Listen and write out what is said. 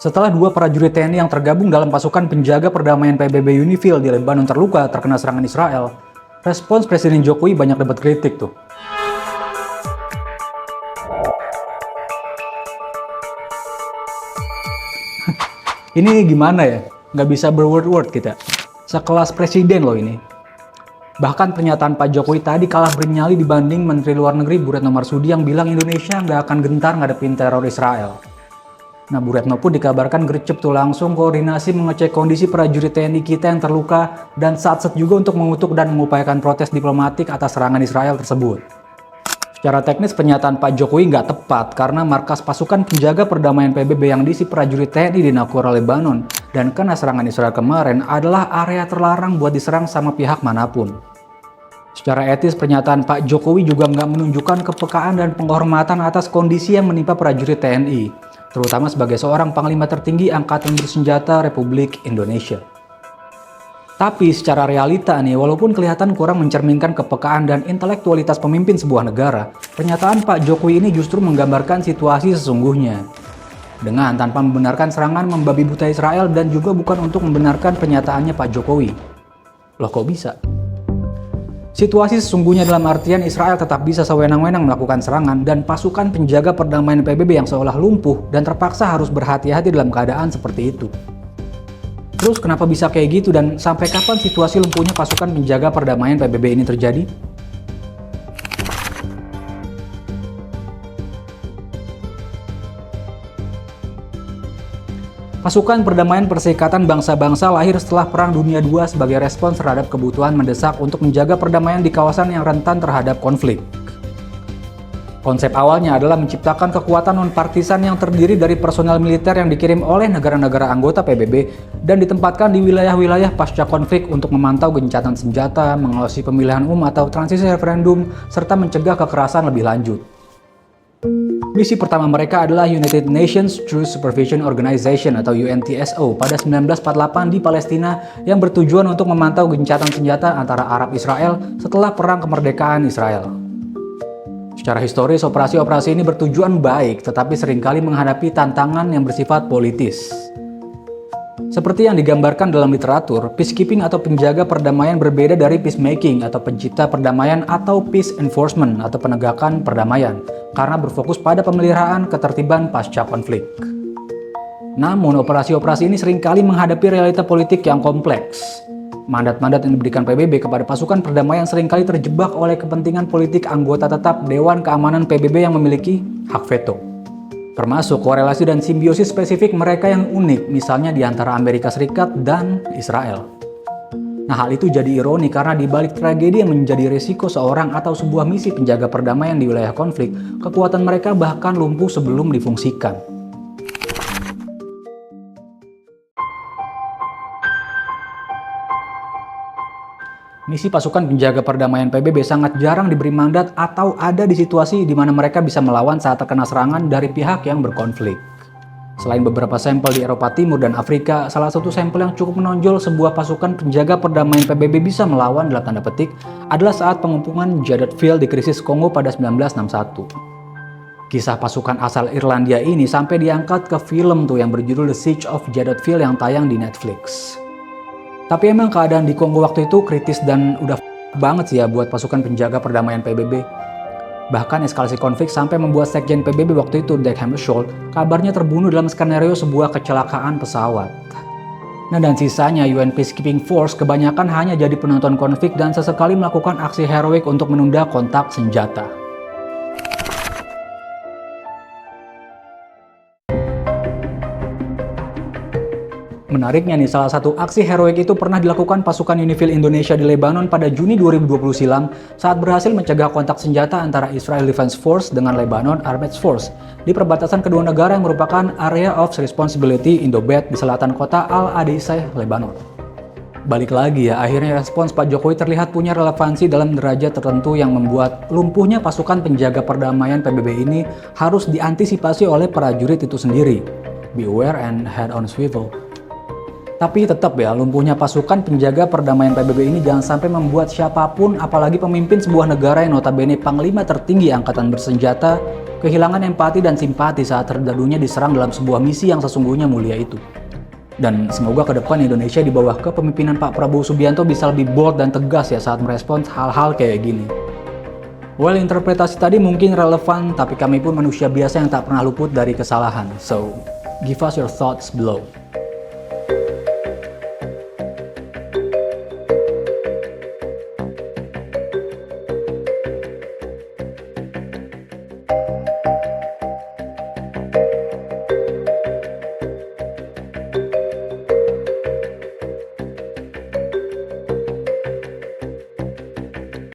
Setelah dua prajurit TNI yang tergabung dalam pasukan penjaga perdamaian PBB UNIFIL di Lebanon terluka terkena serangan Israel, respons Presiden Jokowi banyak dapat kritik tuh. Ini gimana ya? Nggak bisa berword-word kita. Sekelas presiden loh ini. Bahkan pernyataan Pak Jokowi tadi kalah bernyali dibanding Menteri Luar Negeri Bu Retno Marsudi yang bilang Indonesia nggak akan gentar ngadepin teror Israel. Nah, Bu Retno pun dikabarkan gercep tuh langsung koordinasi mengecek kondisi prajurit TNI kita yang terluka dan satset juga untuk mengutuk dan mengupayakan protes diplomatik atas serangan Israel tersebut. Secara teknis pernyataan Pak Jokowi nggak tepat karena markas pasukan penjaga perdamaian PBB yang diisi prajurit TNI di Naqoura, Lebanon dan kena serangan Israel kemarin adalah area terlarang buat diserang sama pihak manapun. Secara etis pernyataan Pak Jokowi juga nggak menunjukkan kepekaan dan penghormatan atas kondisi yang menimpa prajurit TNI, terutama sebagai seorang panglima tertinggi Angkatan Bersenjata Republik Indonesia. Tapi secara realita nih, walaupun kelihatan kurang mencerminkan kepekaan dan intelektualitas pemimpin sebuah negara, pernyataan Pak Jokowi ini justru menggambarkan situasi sesungguhnya. Dengan tanpa membenarkan serangan membabi buta Israel dan juga bukan untuk membenarkan pernyataannya Pak Jokowi. Loh kok bisa? Situasi sesungguhnya dalam artian Israel tetap bisa sewenang-wenang melakukan serangan dan pasukan penjaga perdamaian PBB yang seolah lumpuh dan terpaksa harus berhati-hati dalam keadaan seperti itu. Terus kenapa bisa kayak gitu dan sampai kapan situasi lumpuhnya pasukan penjaga perdamaian PBB ini terjadi? Pasukan Perdamaian Perserikatan Bangsa-Bangsa lahir setelah Perang Dunia II sebagai respons terhadap kebutuhan mendesak untuk menjaga perdamaian di kawasan yang rentan terhadap konflik. Konsep awalnya adalah menciptakan kekuatan non-partisan yang terdiri dari personel militer yang dikirim oleh negara-negara anggota PBB dan ditempatkan di wilayah-wilayah pasca konflik untuk memantau gencatan senjata, mengawasi pemilihan umum atau transisi referendum, serta mencegah kekerasan lebih lanjut. Misi pertama mereka adalah United Nations Truce Supervision Organization atau UNTSO pada 1948 di Palestina yang bertujuan untuk memantau gencatan senjata antara Arab Israel setelah Perang Kemerdekaan Israel. Secara historis, operasi-operasi ini bertujuan baik, tetapi seringkali menghadapi tantangan yang bersifat politis. Seperti yang digambarkan dalam literatur, peacekeeping atau penjaga perdamaian berbeda dari peacemaking atau pencipta perdamaian atau peace enforcement atau penegakan perdamaian, karena berfokus pada pemeliharaan ketertiban pasca konflik. Namun, operasi-operasi ini seringkali menghadapi realita politik yang kompleks. Mandat-mandat yang diberikan PBB kepada pasukan perdamaian seringkali terjebak oleh kepentingan politik anggota tetap Dewan Keamanan PBB yang memiliki hak veto. Termasuk korelasi dan simbiosis spesifik mereka yang unik, misalnya di antara Amerika Serikat dan Israel. Nah, hal itu jadi ironi karena di balik tragedi yang menjadi risiko seorang atau sebuah misi penjaga perdamaian di wilayah konflik, kekuatan mereka bahkan lumpuh sebelum difungsikan. Misi pasukan penjaga perdamaian PBB sangat jarang diberi mandat atau ada di situasi di mana mereka bisa melawan saat terkena serangan dari pihak yang berkonflik. Selain beberapa sampel di Eropa Timur dan Afrika, salah satu sampel yang cukup menonjol sebuah pasukan penjaga perdamaian PBB bisa melawan dalam tanda petik adalah saat pengumpulan Jeddah Field di krisis Kongo pada 1961. Kisah pasukan asal Irlandia ini sampai diangkat ke film tuh yang berjudul The Siege of Jeddah Field yang tayang di Netflix. Tapi emang keadaan di Kongo waktu itu kritis dan udah banget sih ya buat pasukan penjaga perdamaian PBB. Bahkan eskalasi konflik sampai membuat sekjen PBB waktu itu, Dag Hammarskjöld, kabarnya terbunuh dalam skenario sebuah kecelakaan pesawat. Nah, dan sisanya UN Peacekeeping Force kebanyakan hanya jadi penonton konflik dan sesekali melakukan aksi heroik untuk menunda kontak senjata. Menariknya nih, salah satu aksi heroik itu pernah dilakukan pasukan UNIFIL Indonesia di Lebanon pada Juni 2020 silam saat berhasil mencegah kontak senjata antara Israel Defense Force dengan Lebanon Armed Force di perbatasan kedua negara yang merupakan Area of Responsibility Indo-Bet di selatan kota Al-Adaiseh, Lebanon. Balik lagi ya, akhirnya respons Pak Jokowi terlihat punya relevansi dalam derajat tertentu yang membuat lumpuhnya pasukan penjaga perdamaian PBB ini harus diantisipasi oleh prajurit itu sendiri. Be aware and head on swivel. Tapi tetap ya, lumpuhnya pasukan penjaga perdamaian PBB ini jangan sampai membuat siapapun, apalagi pemimpin sebuah negara yang notabene panglima tertinggi angkatan bersenjata, kehilangan empati dan simpati saat terdadunya diserang dalam sebuah misi yang sesungguhnya mulia itu. Dan semoga ke depan Indonesia di bawah kepemimpinan Pak Prabowo Subianto bisa lebih bold dan tegas ya saat merespons hal-hal kayak gini. Well, interpretasi tadi mungkin relevan, tapi kami pun manusia biasa yang tak pernah luput dari kesalahan. So, give us your thoughts below.